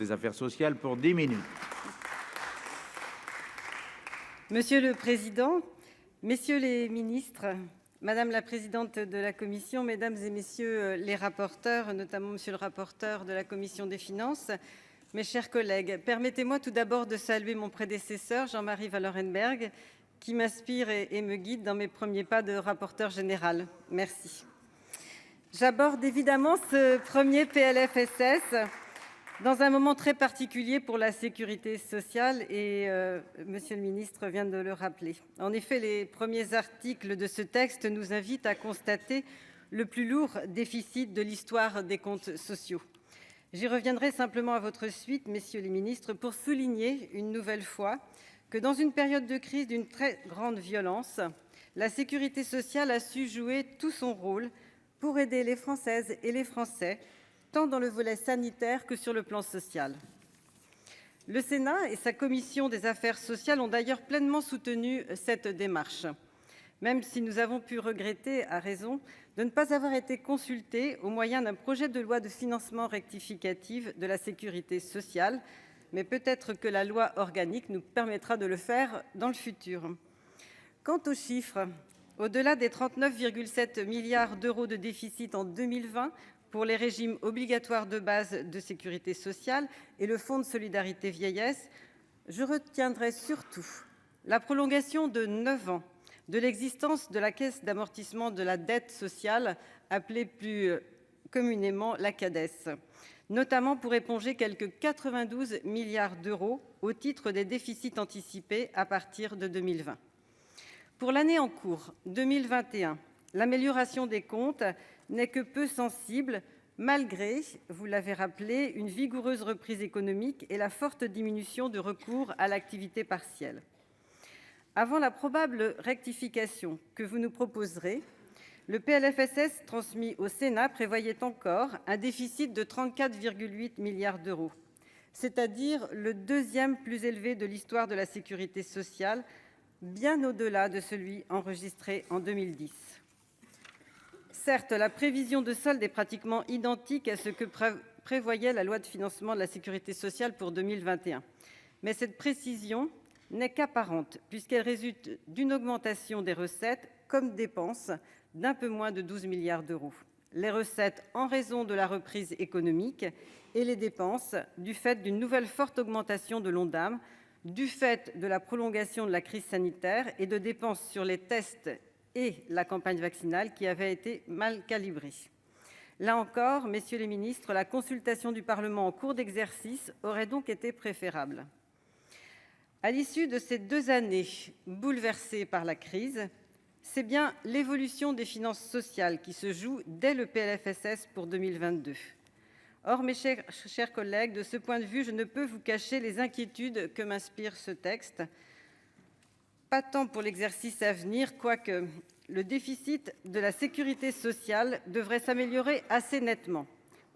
des affaires sociales pour 10 minutes. Monsieur le président, messieurs les ministres, madame la présidente de la commission, mesdames et messieurs les rapporteurs, notamment monsieur le rapporteur de la commission des finances, mes chers collègues, permettez-moi tout d'abord de saluer mon prédécesseur, Jean-Marie Vanlerenberghe, qui m'inspire et me guide dans mes premiers pas de rapporteur général. Merci. J'aborde évidemment ce premier PLFSS dans un moment très particulier pour la sécurité sociale et monsieur le ministre vient de le rappeler. En effet, les premiers articles de ce texte nous invitent à constater le plus lourd déficit de l'histoire des comptes sociaux. J'y reviendrai simplement à votre suite, messieurs les ministres, pour souligner une nouvelle fois que dans une période de crise d'une très grande violence, la sécurité sociale a su jouer tout son rôle pour aider les Françaises et les Français, tant dans le volet sanitaire que sur le plan social. Le Sénat et sa commission des affaires sociales ont d'ailleurs pleinement soutenu cette démarche, même si nous avons pu regretter, à raison, de ne pas avoir été consultés au moyen d'un projet de loi de financement rectificative de la sécurité sociale, mais peut-être que la loi organique nous permettra de le faire dans le futur. Quant aux chiffres, au-delà des 39,7 milliards d'euros de déficit en 2020, pour les régimes obligatoires de base de sécurité sociale et le Fonds de solidarité vieillesse, je retiendrai surtout la prolongation de 9 ans de l'existence de la Caisse d'amortissement de la dette sociale, appelée plus communément la CADES, notamment pour éponger quelques 92 milliards d'euros au titre des déficits anticipés à partir de 2020. Pour l'année en cours, 2021, l'amélioration des comptes n'est que peu sensible, malgré, vous l'avez rappelé, une vigoureuse reprise économique et la forte diminution de recours à l'activité partielle. Avant la probable rectification que vous nous proposerez, le PLFSS transmis au Sénat prévoyait encore un déficit de 34,8 milliards d'euros, c'est-à-dire le deuxième plus élevé de l'histoire de la sécurité sociale, bien au-delà de celui enregistré en 2010. Certes, la prévision de solde est pratiquement identique à ce que prévoyait la loi de financement de la sécurité sociale pour 2021. Mais cette précision n'est qu'apparente, puisqu'elle résulte d'une augmentation des recettes comme dépenses d'un peu moins de 12 milliards d'euros. Les recettes en raison de la reprise économique et les dépenses du fait d'une nouvelle forte augmentation de l'Ondam, du fait de la prolongation de la crise sanitaire et de dépenses sur les tests et la campagne vaccinale qui avait été mal calibrée. Là encore, messieurs les ministres, la consultation du Parlement en cours d'exercice aurait donc été préférable. À l'issue de ces 2 années bouleversées par la crise, c'est bien l'évolution des finances sociales qui se joue dès le PLFSS pour 2022. Or, mes chers collègues, de ce point de vue, je ne peux vous cacher les inquiétudes que m'inspire ce texte. Pas tant pour l'exercice à venir, quoique le déficit de la sécurité sociale devrait s'améliorer assez nettement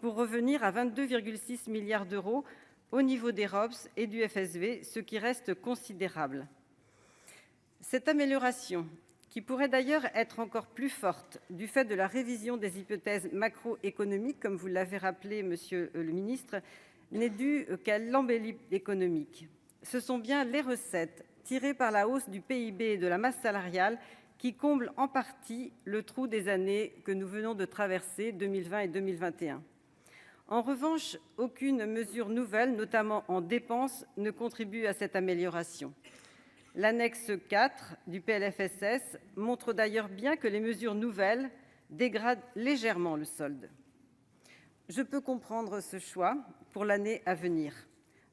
pour revenir à 22,6 milliards d'euros au niveau des ROPS et du FSV, ce qui reste considérable. Cette amélioration, qui pourrait d'ailleurs être encore plus forte du fait de la révision des hypothèses macroéconomiques, comme vous l'avez rappelé, monsieur le ministre, n'est due qu'à l'embellie économique. Ce sont bien les recettes tirées par la hausse du PIB et de la masse salariale qui comblent en partie le trou des années que nous venons de traverser, 2020 et 2021. En revanche, aucune mesure nouvelle, notamment en dépenses, ne contribue à cette amélioration. L'annexe 4 du PLFSS montre d'ailleurs bien que les mesures nouvelles dégradent légèrement le solde. Je peux comprendre ce choix pour l'année à venir,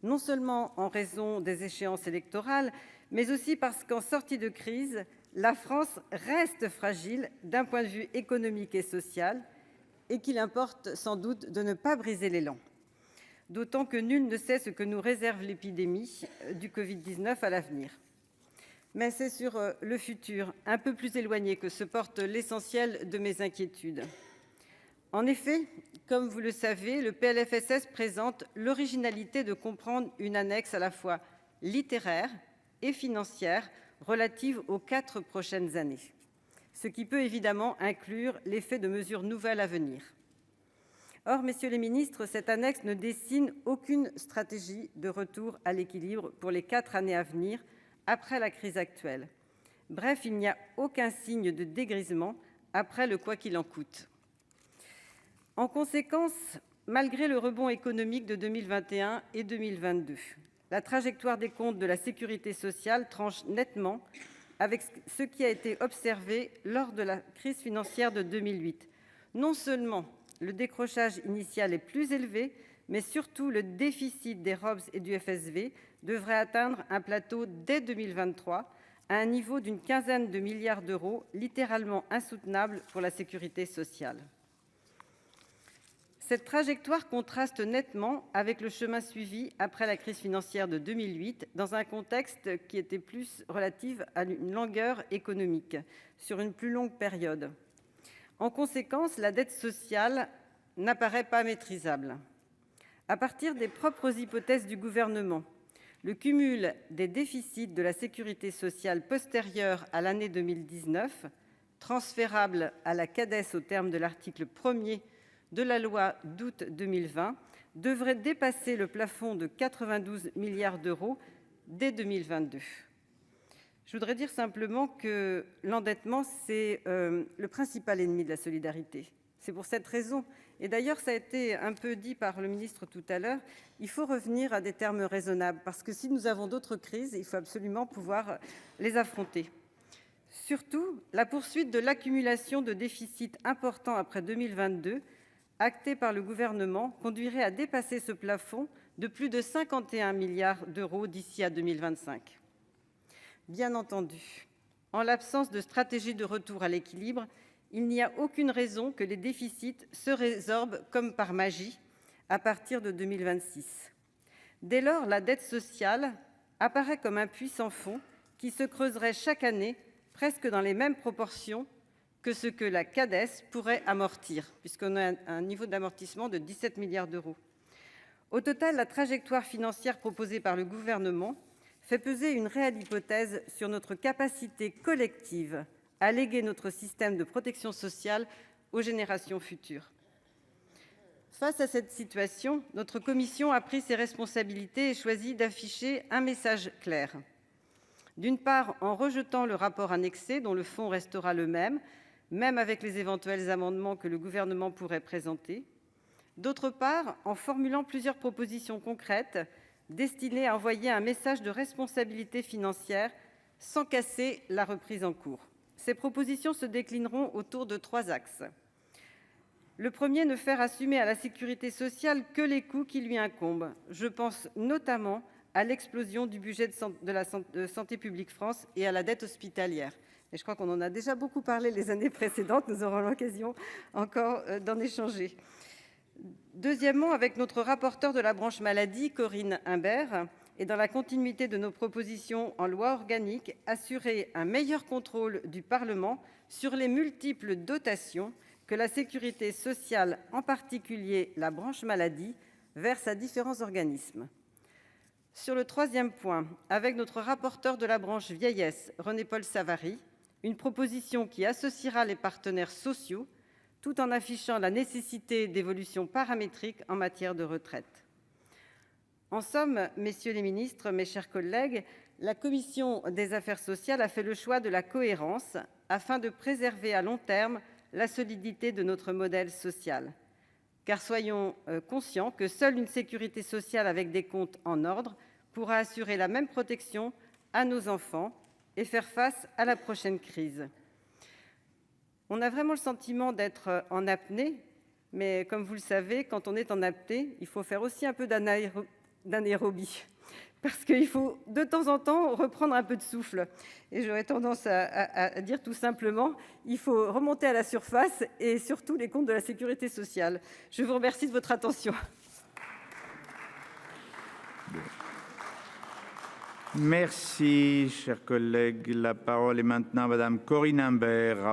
non seulement en raison des échéances électorales, mais aussi parce qu'en sortie de crise, la France reste fragile d'un point de vue économique et social et qu'il importe sans doute de ne pas briser l'élan. D'autant que nul ne sait ce que nous réserve l'épidémie du Covid-19 à l'avenir. Mais c'est sur le futur, un peu plus éloigné, que se porte l'essentiel de mes inquiétudes. En effet, comme vous le savez, le PLFSS présente l'originalité de comprendre une annexe à la fois littéraire et financière relative aux 4 prochaines années, ce qui peut évidemment inclure l'effet de mesures nouvelles à venir. Or, messieurs les ministres, cette annexe ne dessine aucune stratégie de retour à l'équilibre pour les 4 années à venir, après la crise actuelle. Bref, il n'y a aucun signe de dégrisement après le « quoi qu'il en coûte ». En conséquence, malgré le rebond économique de 2021 et 2022, la trajectoire des comptes de la sécurité sociale tranche nettement avec ce qui a été observé lors de la crise financière de 2008. Non seulement le décrochage initial est plus élevé, mais surtout le déficit des ROBS et du FSV devrait atteindre un plateau dès 2023, à un niveau d'une quinzaine de milliards d'euros, littéralement insoutenable pour la sécurité sociale. Cette trajectoire contraste nettement avec le chemin suivi après la crise financière de 2008, dans un contexte qui était plus relatif à une langueur économique, sur une plus longue période. En conséquence, la dette sociale n'apparaît pas maîtrisable. À partir des propres hypothèses du Gouvernement, le cumul des déficits de la sécurité sociale postérieurs à l'année 2019, transférables à la Cades au terme de l'article 1er de la loi d'août 2020, devrait dépasser le plafond de 92 milliards d'euros dès 2022. Je voudrais dire simplement que l'endettement, c'est le principal ennemi de la solidarité. C'est pour cette raison, et d'ailleurs ça a été un peu dit par le ministre tout à l'heure, il faut revenir à des termes raisonnables, parce que si nous avons d'autres crises, il faut absolument pouvoir les affronter. Surtout, la poursuite de l'accumulation de déficits importants après 2022, actée par le Gouvernement, conduirait à dépasser ce plafond de plus de 51 milliards d'euros d'ici à 2025. Bien entendu, en l'absence de stratégie de retour à l'équilibre, il n'y a aucune raison que les déficits se résorbent comme par magie à partir de 2026. Dès lors, la dette sociale apparaît comme un puits sans fond qui se creuserait chaque année presque dans les mêmes proportions que ce que la Cades pourrait amortir, puisqu'on a un niveau d'amortissement de 17 milliards d'euros. Au total, la trajectoire financière proposée par le Gouvernement fait peser une réelle hypothèse sur notre capacité collective à léguer notre système de protection sociale aux générations futures. Face à cette situation, notre commission a pris ses responsabilités et choisi d'afficher un message clair. D'une part, en rejetant le rapport annexé, dont le fond restera le même avec les éventuels amendements que le Gouvernement pourrait présenter. D'autre part, en formulant plusieurs propositions concrètes destinées à envoyer un message de responsabilité financière sans casser la reprise en cours. Ces propositions se déclineront autour de 3 axes. Le premier, ne faire assumer à la sécurité sociale que les coûts qui lui incombent. Je pense notamment à l'explosion du budget de Santé publique France et à la dette hospitalière. Et je crois qu'on en a déjà beaucoup parlé les années précédentes, nous aurons l'occasion encore d'en échanger. Deuxièmement, avec notre rapporteure de la branche maladie, Corinne Imbert, et dans la continuité de nos propositions en loi organique, assurer un meilleur contrôle du Parlement sur les multiples dotations que la sécurité sociale, en particulier la branche maladie, verse à différents organismes. Sur le troisième point, avec notre rapporteur de la branche vieillesse, René-Paul Savary, une proposition qui associera les partenaires sociaux, tout en affichant la nécessité d'évolutions paramétriques en matière de retraite. En somme, messieurs les ministres, mes chers collègues, la commission des affaires sociales a fait le choix de la cohérence afin de préserver à long terme la solidité de notre modèle social. Car soyons conscients que seule une sécurité sociale avec des comptes en ordre pourra assurer la même protection à nos enfants et faire face à la prochaine crise. On a vraiment le sentiment d'être en apnée, mais comme vous le savez, quand on est en apnée, il faut faire aussi un peu d'anaérobie, parce qu'il faut de temps en temps reprendre un peu de souffle. Et j'aurais tendance à dire tout simplement, il faut remonter à la surface et surtout les comptes de la sécurité sociale. Je vous remercie de votre attention. Merci, chers collègues. La parole est maintenant à Madame Corinne Imbert.